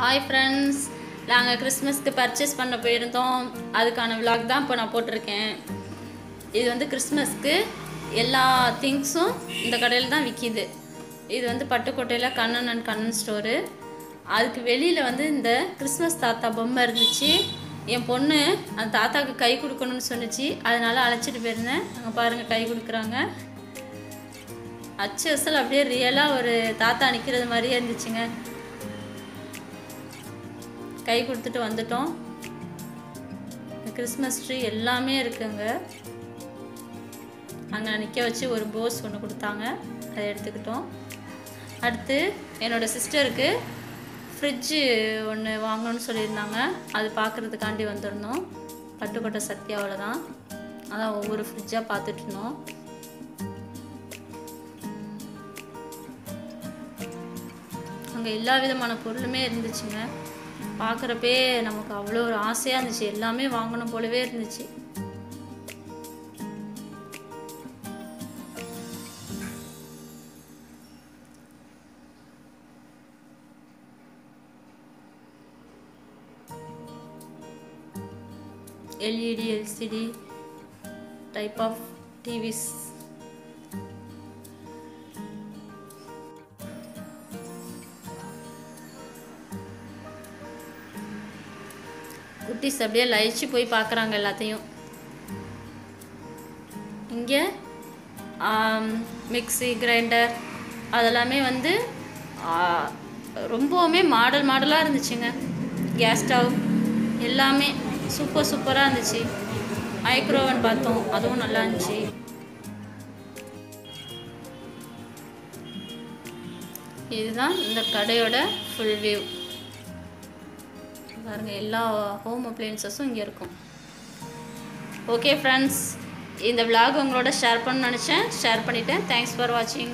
Hi friends, நாங்கள் கிறிஸ்மஸ்க்கு purchase பண்ண போயிருந்தோம். அதுக்கான விலாக் தான் இப்போ நான் போட்டிருக்கேன். இது வந்து கிறிஸ்மஸ்க்கு எல்லா திங்ஸும் இந்த கடையில் தான் விற்கிது. இது வந்து பட்டுக்கோட்டையில் கண்ணன் அண்ட் கண்ணன் ஸ்டோரு. அதுக்கு வெளியில் வந்து இந்த கிறிஸ்மஸ் தாத்தா பொம்மை இருந்துச்சு. என் பொண்ணு அந்த தாத்தாவுக்கு கை கொடுக்கணும்னு சொன்னிச்சு. அதனால் அழைச்சிட்டு போயிருந்தேன். அங்கே பாருங்கள், கை கொடுக்குறாங்க. அச்சு அசல் அப்படியே ரியலாக ஒரு தாத்தா நிற்கிறது மாதிரியே இருந்துச்சுங்க. கை கொடுத்துட்டு வந்துட்டோம். கிறிஸ்மஸ் ட்ரீ எல்லாமே இருக்குங்க. அங்கே நிற்க வச்சு ஒரு போஸ் ஒன்று கொடுத்தாங்க, அதை எடுத்துக்கிட்டோம். அடுத்து என்னோடய சிஸ்டருக்கு ஃப்ரிட்ஜு ஒன்று வாங்கணும்னு சொல்லியிருந்தாங்க. அது பார்க்குறதுக்காண்டி வந்திருந்தோம். பட்டுக்கோட்டை சத்யாவில் தான். அதான் ஒவ்வொரு ஃப்ரிட்ஜாக பார்த்துட்டு இருந்தோம். அங்கே எல்லா விதமான பொருளுமே இருந்துச்சுங்க. பார்க்குறப்பே நமக்கு அவ்வளோ ஒரு ஆசையாக இருந்துச்சு. எல்லாமே வாங்கணும் போலவே இருந்துச்சு. LED, LCD type of TVs. குட்டீஸ் அப்படியே லயிச்சு போய் பார்க்குறாங்க எல்லாத்தையும். இங்கே மிக்ஸி, கிரைண்டர் அதெல்லாமே வந்து ரொம்பவுமே மாடலாக இருந்துச்சுங்க. கேஸ் ஸ்டவ் எல்லாமே சூப்பராக இருந்துச்சு. மைக்ரோவன் பார்த்தோம், அதுவும் நல்லா இருந்துச்சு. இதுதான் இந்த கடையோட ஃபுல் வியூ. பாருங்கள், எல்லா ஹோம் அப்ளையன்சஸும் இங்கே இருக்கும். ஓகே ஃப்ரெண்ட்ஸ், இந்த விலாக் உங்களோட ஷேர் பண்ணணும்னு நினச்சேன். ஷேர் பண்ணிட்டேன். தேங்க்ஸ் ஃபார் வாட்சிங்.